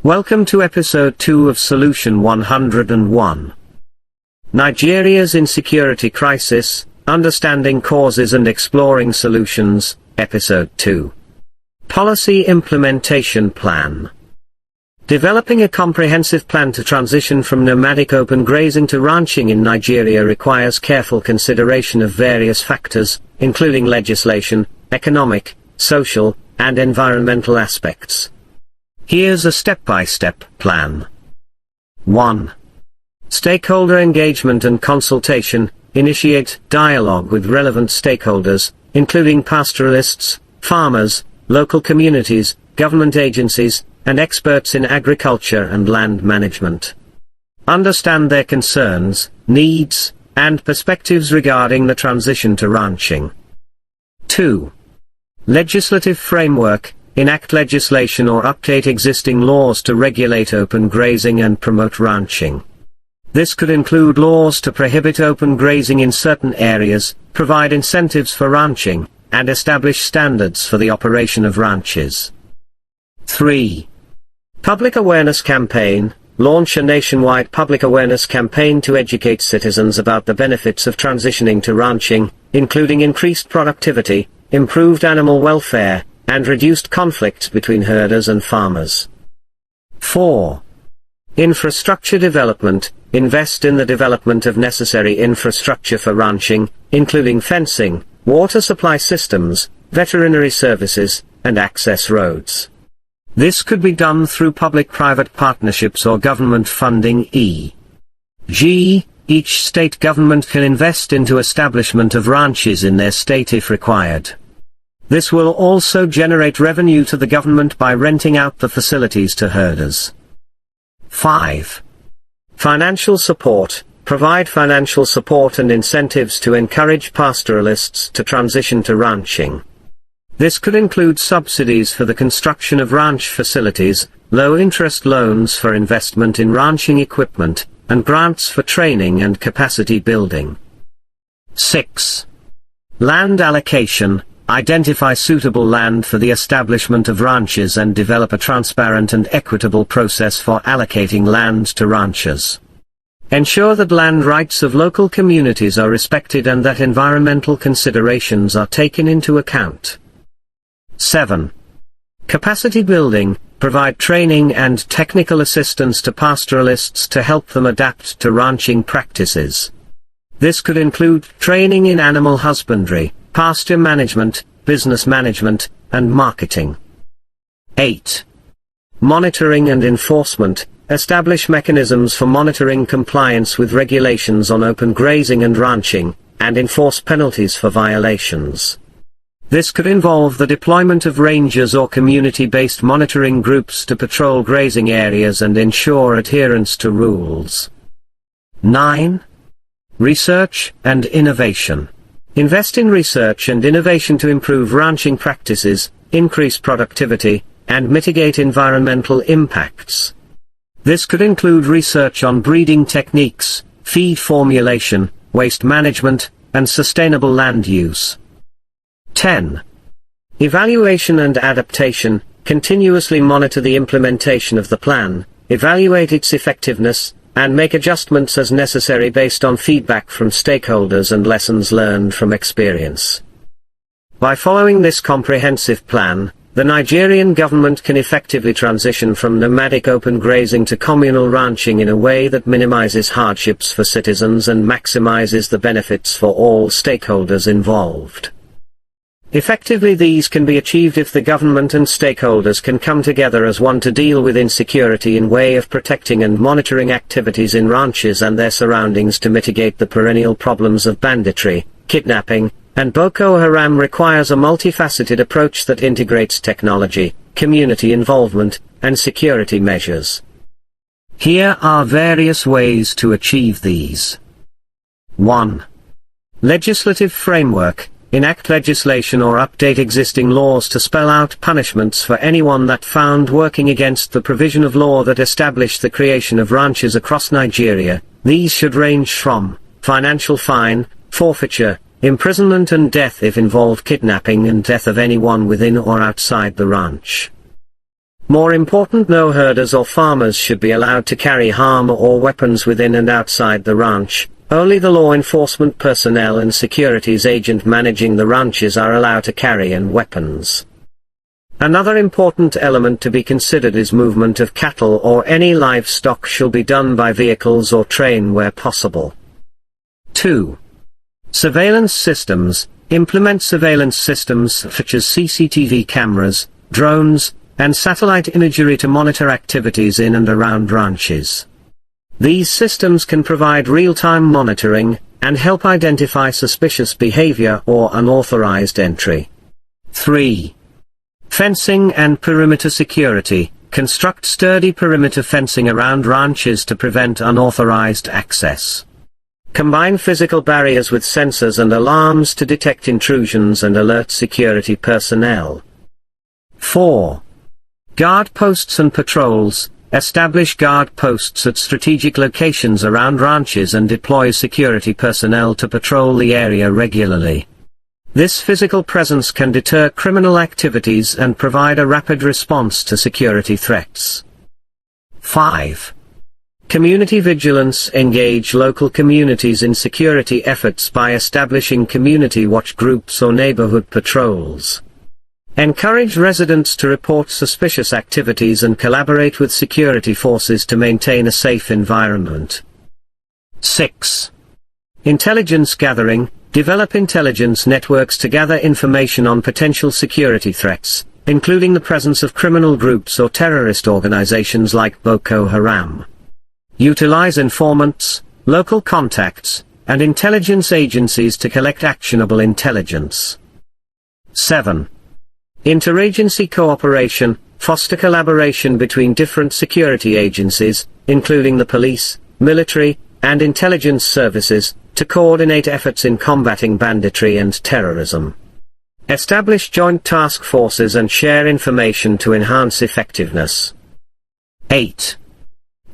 Welcome to episode 2 of Solution 101. Nigeria's Insecurity Crisis, Understanding Causes and Exploring Solutions, Episode 2. Policy Implementation Plan. Developing a comprehensive plan to transition from nomadic open grazing to ranching in Nigeria requires careful consideration of various factors, including legislation, economic, social, and environmental aspects. Here's a step-by-step plan. 1. Stakeholder engagement and consultation. Initiate dialogue with relevant stakeholders, including pastoralists, farmers, local communities, government agencies, and experts in agriculture and land management. Understand their concerns, needs, and perspectives regarding the transition to ranching. 2. Legislative framework. Enact legislation or update existing laws to regulate open grazing and promote ranching. This could include laws to prohibit open grazing in certain areas, provide incentives for ranching, and establish standards for the operation of ranches. 3. Public awareness campaign. Launch a nationwide public awareness campaign to educate citizens about the benefits of transitioning to ranching, including increased productivity, improved animal welfare, and reduced conflicts between herders and farmers. 4. Infrastructure development. Invest in the development of necessary infrastructure for ranching, including fencing, water supply systems, veterinary services, and access roads. This could be done through public-private partnerships or government funding, e.g., each state government can invest into establishment of ranches in their state if required. This will also generate revenue to the government by renting out the facilities to herders. 5. Financial support. Provide financial support and incentives to encourage pastoralists to transition to ranching. This could include subsidies for the construction of ranch facilities, low-interest loans for investment in ranching equipment, and grants for training and capacity building. 6. Land allocation. Identify suitable land for the establishment of ranches and develop a transparent and equitable process for allocating land to ranchers. Ensure that land rights of local communities are respected and that environmental considerations are taken into account. 7. Capacity building. Provide training and technical assistance to pastoralists to help them adapt to ranching practices. This could include training in animal husbandry, pasture management, business management, and marketing. 8. Monitoring and enforcement. Establish mechanisms for monitoring compliance with regulations on open grazing and ranching, and enforce penalties for violations. This could involve the deployment of rangers or community-based monitoring groups to patrol grazing areas and ensure adherence to rules. 9. Research and innovation. Invest in research and innovation to improve ranching practices, increase productivity, and mitigate environmental impacts. This could include research on breeding techniques, feed formulation, waste management, and sustainable land use. 10. Evaluation and adaptation. Continuously monitor the implementation of the plan, evaluate its effectiveness, and make adjustments as necessary based on feedback from stakeholders and lessons learned from experience. By following this comprehensive plan, the Nigerian government can effectively transition from nomadic open grazing to communal ranching in a way that minimizes hardships for citizens and maximizes the benefits for all stakeholders involved. Effectively, these can be achieved if the government and stakeholders can come together as one to deal with insecurity in way of protecting and monitoring activities in ranches and their surroundings to mitigate the perennial problems of banditry, kidnapping, and Boko Haram. Requires a multifaceted approach that integrates technology, community involvement, and security measures. Here are various ways to achieve these. 1. Legislative framework. Enact legislation or update existing laws to spell out punishments for anyone that found working against the provision of law that established the creation of ranches across Nigeria. These should range from financial fine, forfeiture, imprisonment and death if involved, kidnapping and death of anyone within or outside the ranch. More important, no herders or farmers should be allowed to carry armor or weapons within and outside the ranch. Only the law enforcement personnel and securities agent managing the ranches are allowed to carry and weapons. Another important element to be considered is movement of cattle or any livestock shall be done by vehicles or train where possible. 2. Surveillance systems. Implement surveillance systems such as CCTV cameras, drones, and satellite imagery to monitor activities in and around ranches. These systems can provide real-time monitoring, and help identify suspicious behavior or unauthorized entry. 3. Fencing and perimeter security. Construct sturdy perimeter fencing around ranches to prevent unauthorized access. Combine physical barriers with sensors and alarms to detect intrusions and alert security personnel. 4. Guard posts and patrols. Establish guard posts at strategic locations around ranches and deploy security personnel to patrol the area regularly. This physical presence can deter criminal activities and provide a rapid response to security threats. 5. Community vigilance. Engage local communities in security efforts by establishing community watch groups or neighborhood patrols. Encourage residents to report suspicious activities and collaborate with security forces to maintain a safe environment. 6. Intelligence gathering. Develop intelligence networks to gather information on potential security threats, including the presence of criminal groups or terrorist organizations like Boko Haram. Utilize informants, local contacts, and intelligence agencies to collect actionable intelligence. 7. Interagency cooperation. Foster collaboration between different security agencies, including the police, military, and intelligence services, to coordinate efforts in combating banditry and terrorism. Establish joint task forces and share information to enhance effectiveness. 8.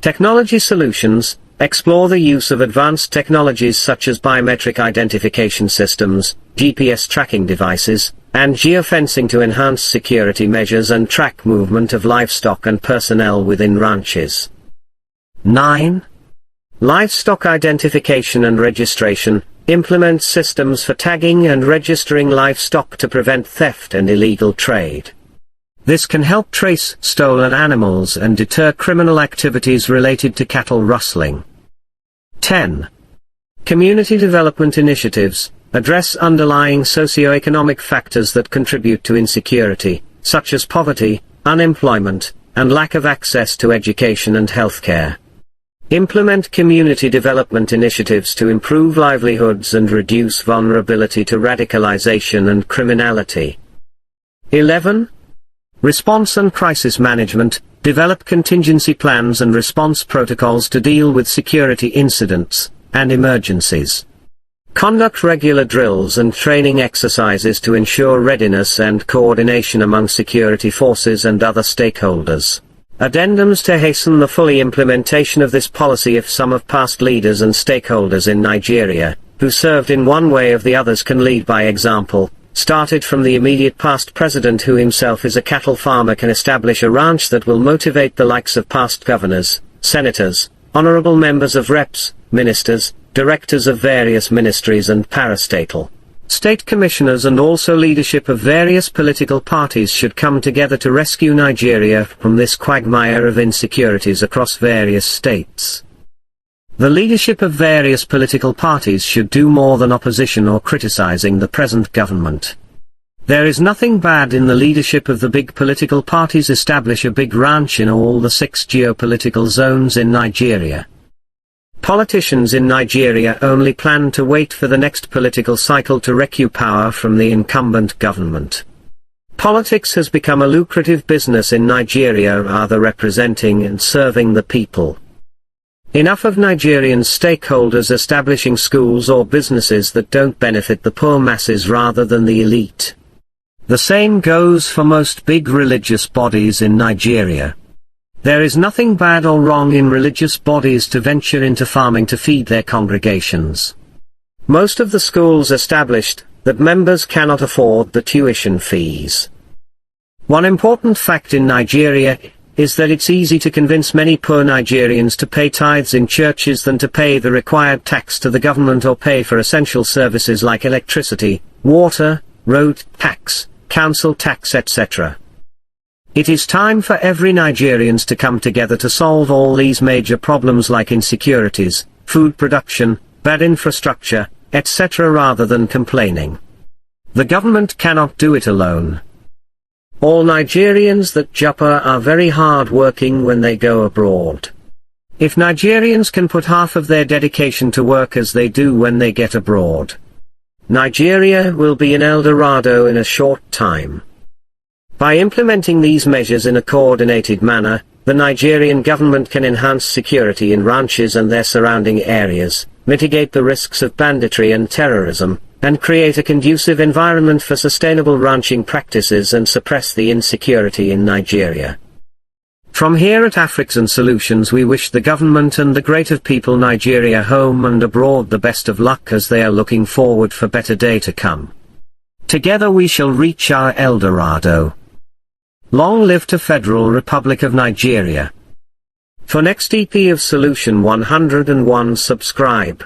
Technology solutions. Explore the use of advanced technologies such as biometric identification systems, GPS tracking devices, and geofencing to enhance security measures and track movement of livestock and personnel within ranches. 9. Livestock identification and registration. Implement systems for tagging and registering livestock to prevent theft and illegal trade. This can help trace stolen animals and deter criminal activities related to cattle rustling. 10. Community development initiatives. Address underlying socioeconomic factors that contribute to insecurity, such as poverty, unemployment, and lack of access to education and healthcare. Implement community development initiatives to improve livelihoods and reduce vulnerability to radicalization and criminality. 11. Response and crisis management. Develop contingency plans and response protocols to deal with security incidents and emergencies. Conduct regular drills and training exercises to ensure readiness and coordination among security forces and other stakeholders. Addendums to hasten the full implementation of this policy. If some of past leaders and stakeholders in Nigeria, who served in one way or the others, can lead by example, started from the immediate past president who himself is a cattle farmer, can establish a ranch that will motivate the likes of past governors, senators, honorable members of reps, ministers, directors of various ministries and parastatal state commissioners, and also leadership of various political parties should come together to rescue Nigeria from this quagmire of insecurities across various states. The leadership of various political parties should do more than opposition or criticizing the present government. There is nothing bad in the leadership of the big political parties. Establish a big ranch in all the 6 geopolitical zones in Nigeria. Politicians in Nigeria only plan to wait for the next political cycle to wreak power from the incumbent government. Politics has become a lucrative business in Nigeria rather representing and serving the people. Enough of Nigerian stakeholders establishing schools or businesses that don't benefit the poor masses rather than the elite. The same goes for most big religious bodies in Nigeria. There is nothing bad or wrong in religious bodies to venture into farming to feed their congregations. Most of the schools established that members cannot afford the tuition fees. One important fact in Nigeria is that it's easy to convince many poor Nigerians to pay tithes in churches than to pay the required tax to the government or pay for essential services like electricity, water, road tax, council tax, etc. It is time for every Nigerians to come together to solve all these major problems like insecurities, food production, bad infrastructure, etc. rather than complaining. The government cannot do it alone. All Nigerians that japa are very hard working when they go abroad. If Nigerians can put half of their dedication to work as they do when they get abroad, Nigeria will be an El Dorado in a short time. By implementing these measures in a coordinated manner, the Nigerian government can enhance security in ranches and their surrounding areas, mitigate the risks of banditry and terrorism, and create a conducive environment for sustainable ranching practices and suppress the insecurity in Nigeria. From here at Afrikzon Solutions, we wish the government and the great of people Nigeria home and abroad the best of luck as they are looking forward for better day to come. Together we shall reach our El Dorado. Long live to Federal Republic of Nigeria. For next EP of Solution 101, subscribe.